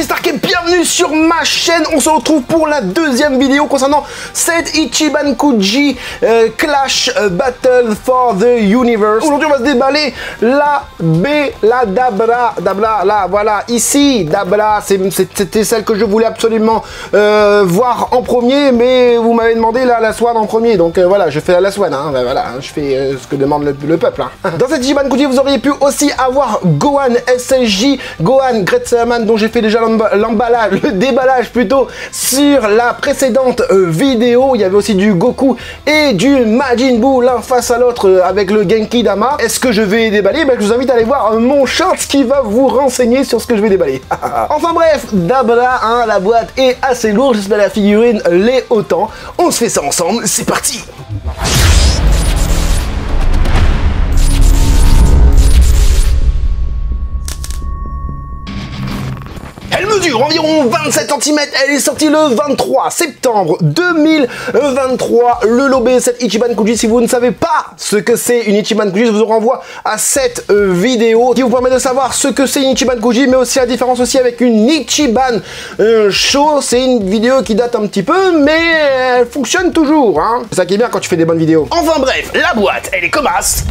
Stark et bienvenue sur ma chaîne. On se retrouve pour la deuxième vidéo concernant cette Ichiban Kuji Clash Battle for the Universe. Aujourd'hui on va se déballer la Dabra, là voilà, ici, Dabra, c'était celle que je voulais absolument voir en premier, mais vous m'avez demandé la Swan en premier, donc voilà, je fais la Swan, hein, voilà, je fais ce que demande le peuple. Hein. Dans cette Ichiban Kuji, vous auriez pu aussi avoir Gohan SSJ, Gohan Great Saiyaman, dont j'ai fait déjà l'emballage, le déballage plutôt, sur la précédente vidéo. Il y avait aussi du Goku et du Majin Buu l'un face à l'autre avec le Genki Dama. Est-ce que je vais déballer? Ben, je vous invite à aller voir mon short qui va vous renseigner sur ce que je vais déballer. Enfin bref, Dabra, hein, la boîte est assez lourde, j'espère que la figurine l'est autant. On se fait ça ensemble, c'est parti. Elle mesure environ 27 cm, elle est sortie le 23 septembre 2023. Le lobé, cette Ichiban Kuji, si vous ne savez pas ce que c'est une Ichiban Kuji, je vous renvoie à cette vidéo qui vous permet de savoir ce que c'est une Ichiban Kuji, mais aussi la différence aussi avec une Ichiban Show. C'est une vidéo qui date un petit peu, mais elle fonctionne toujours. Hein. C'est ça qui est bien quand tu fais des bonnes vidéos. Enfin bref, la boîte, elle est comme as.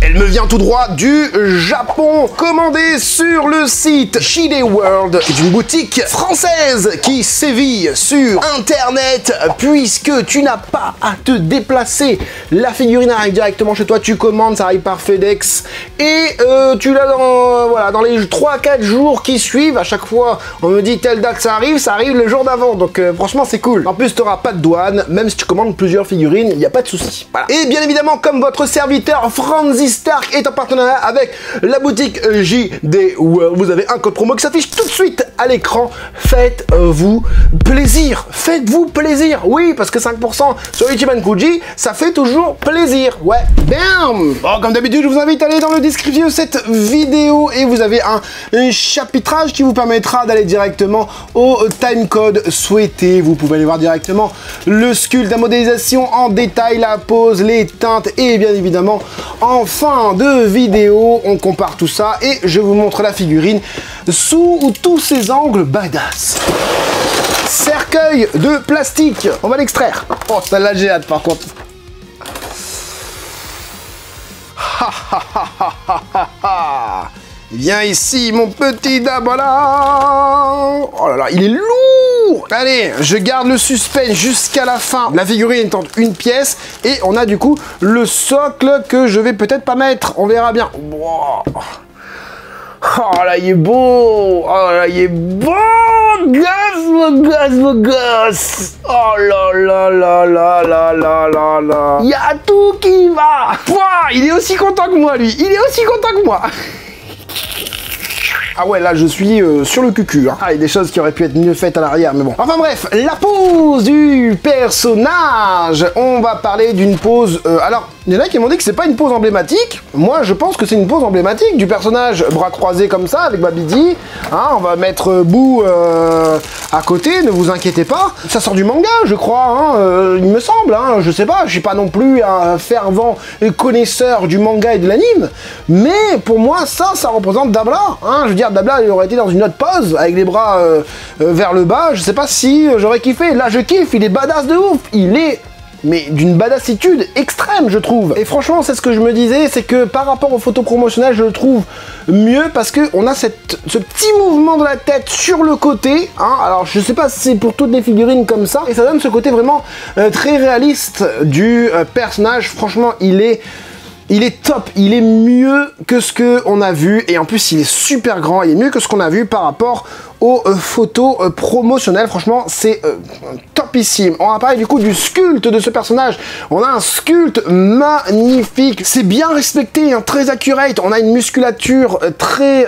Elle me vient tout droit du Japon, commandée sur le site Shide World, qui est une boutique française qui sévit sur internet, puisque tu n'as pas à te déplacer. La figurine arrive directement chez toi, tu commandes, ça arrive par FedEx, et tu l'as dans, voilà, dans les 3-4 jours qui suivent. À chaque fois, on me dit telle date ça arrive le jour d'avant, donc franchement c'est cool. En plus, tu n'auras pas de douane, même si tu commandes plusieurs figurines, il n'y a pas de souci. Voilà. Et bien évidemment, comme votre serviteur Francis Stark est en partenariat avec la boutique JD World, vous avez un code promo qui s'affiche tout de suite à l'écran. Faites-vous plaisir. Faites-vous plaisir. Oui, parce que 5% sur Ichiban Kuji, ça fait toujours plaisir. Ouais. Bam. Bon, comme d'habitude, je vous invite à aller dans le description de cette vidéo et vous avez un chapitrage qui vous permettra d'aller directement au timecode souhaité. Vous pouvez aller voir directement le sculpte, la modélisation en détail, la pose, les teintes et bien évidemment en fin de vidéo, on compare tout ça et je vous montre la figurine sous tous ses angles badass. Cercueil de plastique, on va l'extraire. Oh, celle-là j'ai hâte par contre. Viens ici mon petit Dabala. Oh là là, il est lourd. Allez, je garde le suspense jusqu'à la fin. La figurine est en une pièce et on a du coup le socle que je vais peut-être pas mettre. On verra bien. Wow. Oh là, il est beau. Oh là, il est beau. Mon gosse. Oh là là là là là là là là. Il y a tout qui va. Pouah, il est aussi content que moi, lui. Il est aussi content que moi. Ah ouais, là je suis sur le cucu. Hein. Ah, il y a des choses qui auraient pu être mieux faites à l'arrière, mais bon. Enfin bref, la pose du personnage. On va parler d'une pose... alors, il y en a qui m'ont dit que c'est pas une pose emblématique. Moi, je pense que c'est une pose emblématique du personnage, bras croisés comme ça, avec Babidi. Hein, on va mettre Buu à côté, ne vous inquiétez pas. Ça sort du manga, je crois, hein, il me semble. Hein, je sais pas, je suis pas non plus un fervent connaisseur du manga et de l'anime. Mais pour moi, ça représente Dabla. Hein, je veux dire, Dabla, il aurait été dans une autre pose, avec les bras vers le bas. Je sais pas si j'aurais kiffé. Là, je kiffe, il est badass de ouf. Il est... mais d'une badassitude extrême, je trouve. Et franchement, c'est ce que je me disais, c'est que par rapport aux photos promotionnelles, je le trouve mieux parce qu'on a ce petit mouvement de la tête sur le côté. Hein. Alors, je sais pas si c'est pour toutes les figurines comme ça. Et ça donne ce côté vraiment très réaliste du personnage. Franchement, il est top, il est mieux que ce qu'on a vu. Et en plus, il est super grand, il est mieux que ce qu'on a vu par rapport aux photos promotionnelles. Franchement, c'est topissime. On va parler du coup du sculpte de ce personnage. On a un sculpte magnifique. C'est bien respecté, hein, très accurate. On a une musculature très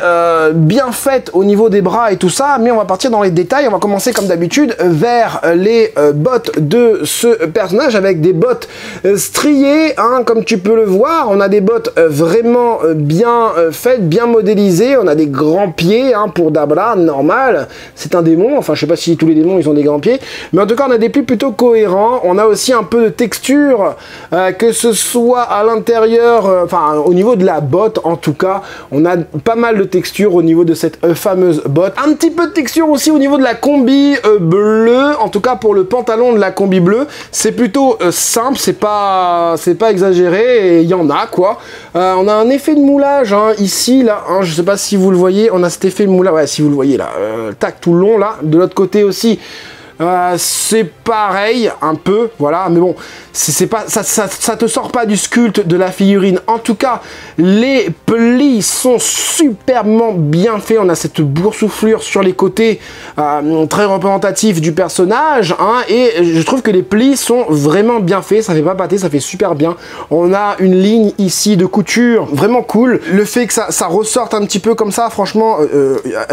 bien faite au niveau des bras et tout ça. Mais on va partir dans les détails. On va commencer comme d'habitude vers les bottes de ce personnage avec des bottes striées, hein, comme tu peux le voir. On a des bottes vraiment bien faites, bien modélisées. On a des grands pieds, hein, pour Dabla, normal. C'est un démon. Enfin, je sais pas si tous les démons ils ont des grands pieds. Mais en tout cas, on a a des plis plutôt cohérents. On a aussi un peu de texture, que ce soit à l'intérieur, enfin au niveau de la botte en tout cas. On a pas mal de texture au niveau de cette fameuse botte. Un petit peu de texture aussi au niveau de la combi bleue, en tout cas pour le pantalon de la combi bleue. C'est plutôt simple, c'est pas exagéré, et il y en a quoi. On a un effet de moulage hein, ici, là, hein, je sais pas si vous le voyez, on a cet effet de moulage, ouais si vous le voyez là, tac tout le long là, de l'autre côté aussi. C'est pareil un peu, voilà, mais bon, c'est pas, ça te sort pas du sculpte de la figurine. En tout cas, les plis sont superbement bien faits. On a cette boursouflure sur les côtés, très représentatif du personnage, hein, et je trouve que les plis sont vraiment bien faits. Ça fait pas pâter, ça fait super bien. On a une ligne ici de couture vraiment cool. Le fait que ça ressorte un petit peu comme ça, franchement,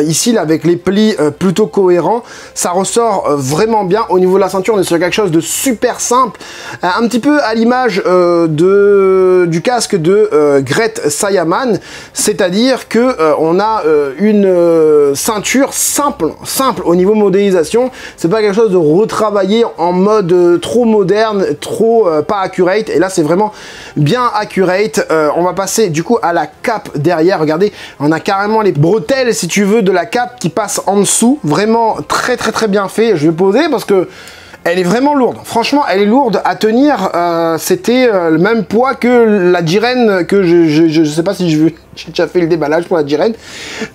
ici là, avec les plis plutôt cohérents, ça ressort vraiment bien. Au niveau de la ceinture, on est sur quelque chose de super simple, un petit peu à l'image du casque de Gret Sayaman, c'est-à-dire que on a une ceinture simple au niveau modélisation. C'est pas quelque chose de retravaillé en mode trop moderne, trop pas accurate, et là c'est vraiment bien accurate. On va passer du coup à la cape derrière. Regardez, on a carrément les bretelles si tu veux de la cape qui passent en dessous, vraiment très bien fait. Je vais poser parce que elle est vraiment lourde. Franchement, elle est lourde à tenir. C'était le même poids que la Jiren, que je sais pas si j'ai déjà fait le déballage pour la Jiren,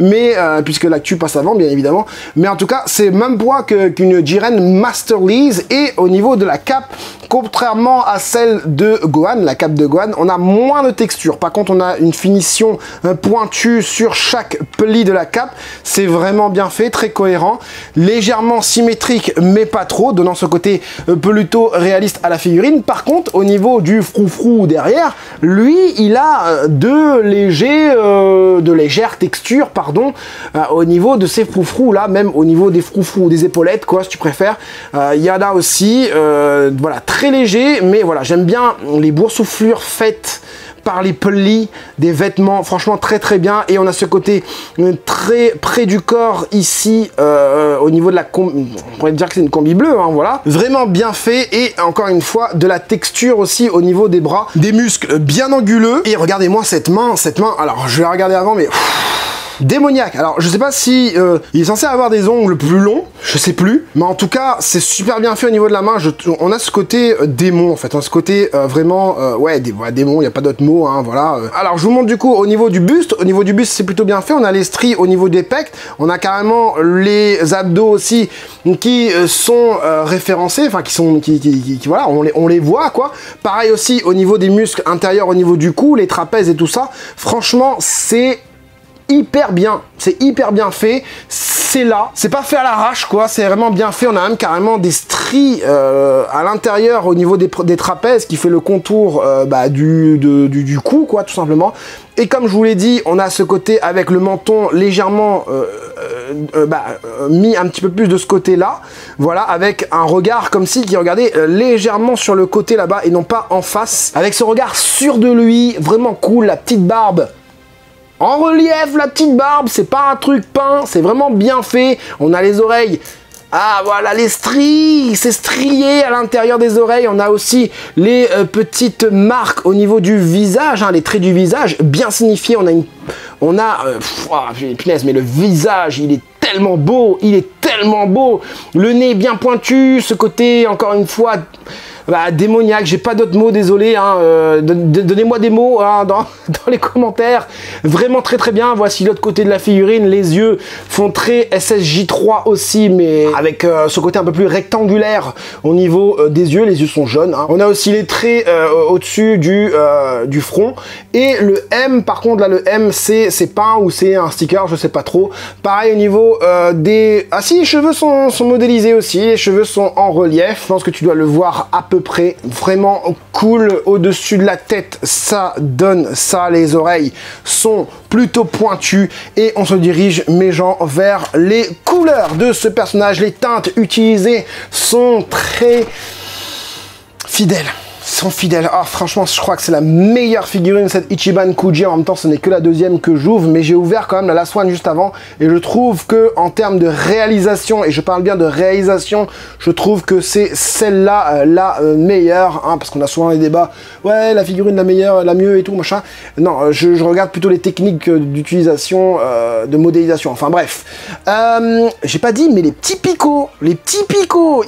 mais puisque l'actu passe avant, bien évidemment. Mais en tout cas, c'est le même poids qu'une Jiren Master Lease. Et au niveau de la cape, contrairement à celle de Gohan, la cape de Gohan, on a moins de texture. Par contre, on a une finition pointue sur chaque pli de la cape. C'est vraiment bien fait, très cohérent, légèrement symétrique, mais pas trop, donnant ce côté plutôt réaliste à la figurine. Par contre, au niveau du froufrou derrière, lui, il a de légères textures, pardon, au niveau de ces froufrous là, même au niveau des froufrous, des épaulettes, quoi, si tu préfères. Il y en a aussi, voilà, très léger, mais voilà, j'aime bien les boursouflures faites par les plis des vêtements, franchement très bien. Et on a ce côté très près du corps ici, au niveau de la combi, on pourrait dire que c'est une combi bleue, hein, voilà, vraiment bien fait. Et encore une fois, de la texture aussi au niveau des bras, des muscles bien anguleux. Et regardez-moi cette main, alors je vais la regarder avant, mais démoniaque. Alors je sais pas si il est censé avoir des ongles plus longs, je sais plus, mais en tout cas c'est super bien fait au niveau de la main. On a ce côté démon en fait, hein, ce côté vraiment ouais, démon, il n'y a pas d'autre mot, hein, voilà. Alors je vous montre du coup au niveau du buste. Au niveau du buste c'est plutôt bien fait. On a les stries au niveau des pecs, on a carrément les abdos aussi qui sont référencés, enfin qui voilà, on les voit quoi. Pareil aussi au niveau des muscles intérieurs, au niveau du cou, les trapèzes et tout ça. Franchement c'est hyper bien, c'est hyper bien fait, c'est là, c'est pas fait à l'arrache quoi, c'est vraiment bien fait. On a même carrément des stries à l'intérieur au niveau des trapèzes qui fait le contour du cou quoi, tout simplement. Et comme je vous l'ai dit, on a ce côté avec le menton légèrement mis un petit peu plus de ce côté là, voilà, avec un regard comme si qui regardait légèrement sur le côté là-bas et non pas en face, avec ce regard sûr de lui, vraiment cool. La petite barbe en relief, la petite barbe, c'est pas un truc peint, c'est vraiment bien fait. On a les oreilles, ah voilà, les stries, c'est strié à l'intérieur des oreilles. On a aussi les petites marques au niveau du visage, hein, les traits du visage bien signifiés. Punaise, mais le visage, il est tellement beau, le nez bien pointu, ce côté, encore une fois, démoniaque, j'ai pas d'autres mots, désolé, hein, donnez-moi des mots hein, dans les commentaires. Vraiment très bien. Voici l'autre côté de la figurine, les yeux font très SSJ3 aussi, mais avec ce côté un peu plus rectangulaire au niveau des yeux. Les yeux sont jaunes, hein. On a aussi les traits au-dessus du front, et le M, par contre là, le M c'est peint ou c'est un sticker, je sais pas trop. Pareil au niveau ah si, les cheveux sont modélisés aussi, les cheveux sont en relief, je pense que tu dois le voir à peu près, vraiment cool. Au-dessus de la tête, ça donne ça, les oreilles sont plutôt pointues, et on se dirige, mes gens, vers les couleurs de ce personnage. Les teintes utilisées sont très fidèles. sont fidèles. Ah, franchement, je crois que c'est la meilleure figurine, cette Ichiban Kuji. En même temps, ce n'est que la deuxième que j'ouvre, mais j'ai ouvert quand même la Last One juste avant. Et je trouve que en termes de réalisation, et je parle bien de réalisation, je trouve que c'est celle-là la meilleure. Hein, parce qu'on a souvent les débats, ouais, la figurine la meilleure, la mieux et tout, machin. Non, je regarde plutôt les techniques d'utilisation, de modélisation. Enfin bref. J'ai pas dit, mais les petits picots,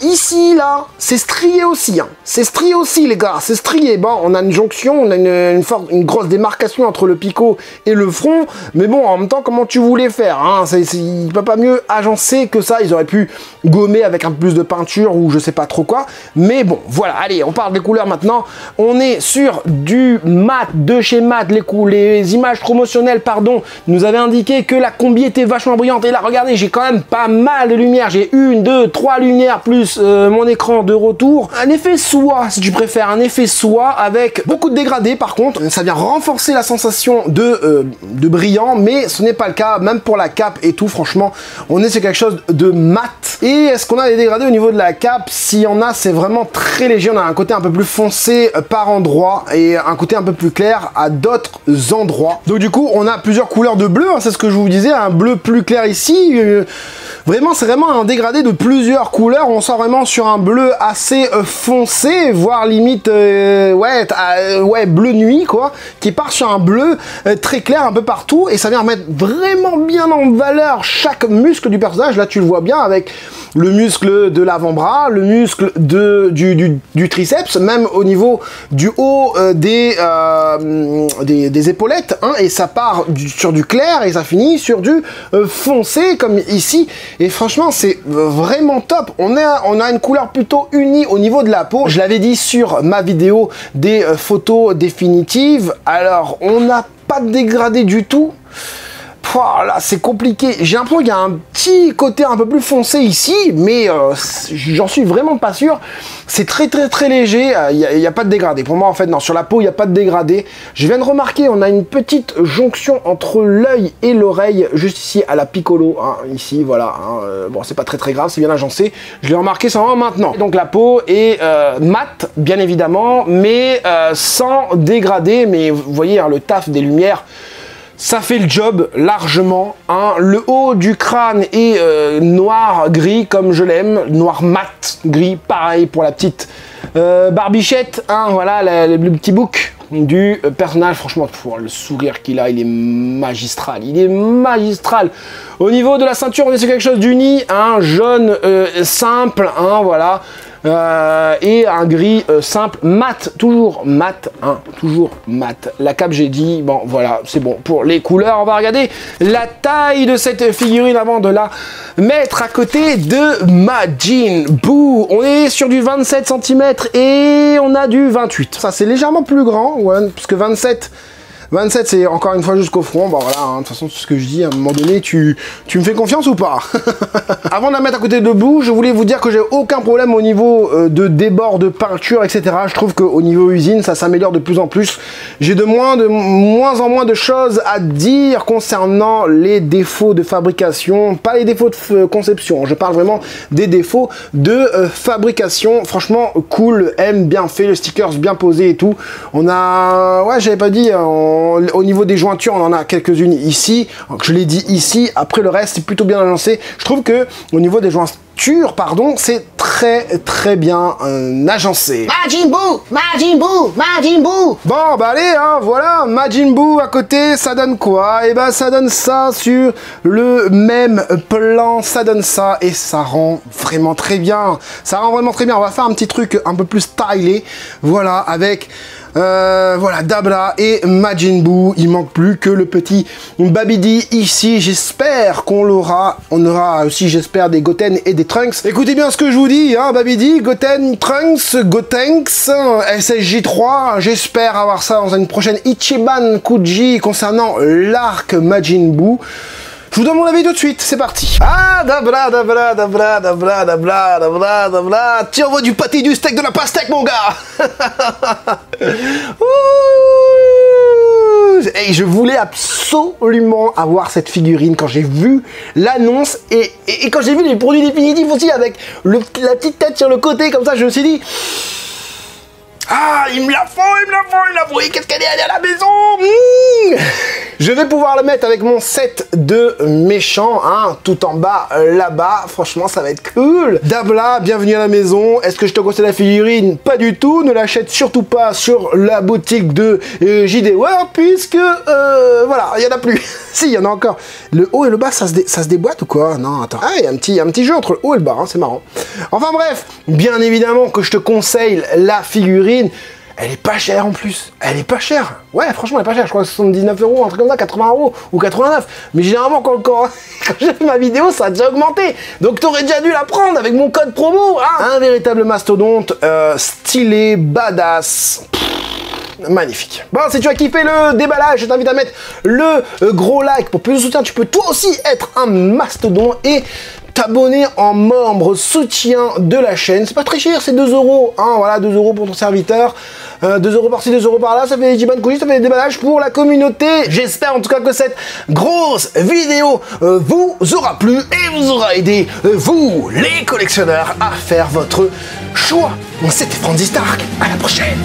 ici, là, c'est strié aussi. Hein. C'est strié aussi, les gars, c'est strié. Bon, on a une jonction, on a une grosse démarcation entre le picot et le front, mais bon, en même temps, comment tu voulais faire, hein, il ne peut pas mieux agencer que ça. Ils auraient pu gommer avec un peu plus de peinture ou je sais pas trop quoi, mais bon, voilà, allez, on parle des couleurs maintenant. On est sur du mat, de chez mat, les images promotionnelles, pardon, nous avaient indiqué que la combi était vachement brillante, et là, regardez, j'ai quand même pas mal de lumière, j'ai 1, 2, 3 lumières, plus mon écran de retour, un effet soie, si tu préfères, un effet soie avec beaucoup de dégradés. Par contre, ça vient renforcer la sensation de brillant, mais ce n'est pas le cas, même pour la cape et tout. Franchement, on est sur quelque chose de mat. Et est-ce qu'on a des dégradés au niveau de la cape? S'il y en a, c'est vraiment très léger. On a un côté un peu plus foncé par endroit et un côté un peu plus clair à d'autres endroits. Donc du coup, on a plusieurs couleurs de bleu, hein, c'est ce que je vous disais, un bleu plus clair ici. Vraiment, c'est vraiment un dégradé de plusieurs couleurs. On sort vraiment sur un bleu assez foncé, voire limite ouais, bleu nuit, quoi, qui part sur un bleu très clair un peu partout, et ça vient remettre vraiment bien en valeur chaque muscle du personnage. Là, tu le vois bien avec le muscle de l'avant-bras, le muscle du triceps, même au niveau du haut des épaulettes, hein, et ça part sur du clair et ça finit sur du foncé comme ici. Et franchement, c'est vraiment top. On a une couleur plutôt unie au niveau de la peau. Je l'avais dit sur ma vidéo des photos définitives. Alors, on n'a pas de dégradé du tout. Là, c'est compliqué. J'ai l'impression qu'il y a un petit côté un peu plus foncé ici, mais j'en suis vraiment pas sûr. C'est très léger. Il n'y a pas de dégradé. Pour moi, en fait, non. Sur la peau, il n'y a pas de dégradé. Je viens de remarquer, on a une petite jonction entre l'œil et l'oreille, juste ici à la piccolo. Hein, ici, voilà. Hein, bon, c'est pas très grave, c'est bien agencé. Je l'ai remarqué seulement maintenant. Donc, la peau est mate, bien évidemment, mais sans dégradé. Mais vous voyez, hein, le taf des lumières, ça fait le job largement, hein. Le haut du crâne est noir-gris comme je l'aime, noir mat, gris, pareil pour la petite barbichette, hein, voilà, le petit bouc du personnage. Franchement, le sourire qu'il a, il est magistral, Au niveau de la ceinture, on est sur quelque chose d'uni, un jaune simple, hein, voilà. Et un gris simple, mat, toujours mat, hein, toujours mat. La cape, j'ai dit, bon voilà, c'est bon pour les couleurs. On va regarder la taille de cette figurine avant de la mettre à côté de Majin Buu. On est sur du 27 cm et on a du 28. Ça, c'est légèrement plus grand, ouais, parce que 27, c'est encore une fois jusqu'au front. Bon voilà, hein, de toute façon, tout ce que je dis, à un moment donné, tu me fais confiance ou pas? Avant de la mettre à côté de Buu, je voulais vous dire que j'ai aucun problème au niveau de débord, de peinture, etc. Je trouve qu'au niveau usine, ça s'améliore de plus en plus. J'ai de moins en moins de choses à dire concernant les défauts de fabrication. Pas les défauts de conception, je parle vraiment des défauts de fabrication. Franchement, cool, bien fait, le stickers bien posé et tout. On a... Ouais, j'avais pas dit... Au niveau des jointures, on en a quelques-unes ici. Je l'ai dit ici. Après, le reste, c'est plutôt bien agencé. Je trouve que au niveau des jointures, pardon, c'est très bien agencé. Majin Buu. Bon, bah allez, hein, voilà, Majin Buu à côté, ça donne quoi? Et bah, ça donne ça sur le même plan. Ça donne ça et ça rend vraiment très bien. On va faire un petit truc un peu plus stylé. Voilà, avec... voilà, Dabra et Majin Buu. Il manque plus que le petit Babidi ici. J'espère qu'on l'aura. On aura aussi, j'espère, des Goten et des Trunks. Écoutez bien ce que je vous dis, hein, Babidi, Goten, Trunks, Gotenks, SSJ3. J'espère avoir ça dans une prochaine Ichiban Kuji concernant l'arc Majin Buu. Je vous donne mon avis tout de suite, c'est parti. Ah, Dabra. Tiens, on voit du pâté, du steak, de la pastèque, mon gars. Et je voulais absolument avoir cette figurine quand j'ai vu l'annonce et quand j'ai vu les produits définitifs aussi avec la petite tête sur le côté comme ça, je me suis dit... Ah, il me la faut, et qu'est-ce qu'elle est allée à la maison. Je vais pouvoir le mettre avec mon set de méchants, hein, tout en bas, là-bas. Franchement, ça va être cool. Dabla, bienvenue à la maison. Est-ce que je te conseille la figurine? Pas du tout. Ne l'achète surtout pas sur la boutique de JD World, puisque, voilà, il y en a plus. Si, il y en a encore. Le haut et le bas, ça se déboîte ou quoi? Non, attends. Ah, il y a un petit jeu entre le haut et le bas, hein, c'est marrant. Enfin bref, bien évidemment que je te conseille la figurine. Elle est pas chère en plus. Elle est pas chère. Ouais, franchement, elle est pas chère. Je crois que 79 €, un truc comme ça, 80 € ou 89. Mais généralement, quand j'ai fait ma vidéo, ça a déjà augmenté. Donc, t'aurais déjà dû la prendre avec mon code promo. Hein. Un véritable mastodonte stylé, badass. Magnifique. Bon, si tu as kiffé le déballage, je t'invite à mettre le gros like pour plus de soutien. Tu peux toi aussi être un mastodon et t'abonner en membre soutien de la chaîne. C'est pas très cher, c'est 2 €. Hein, voilà, 2 € pour ton serviteur. 2 € par-ci, 2 € par-là. Ça fait des Ichiban Kuji, ça fait des déballages pour la communauté. J'espère en tout cas que cette grosse vidéo vous aura plu et vous aura aidé, vous, les collectionneurs, à faire votre choix. C'était Franzy Stark. À la prochaine.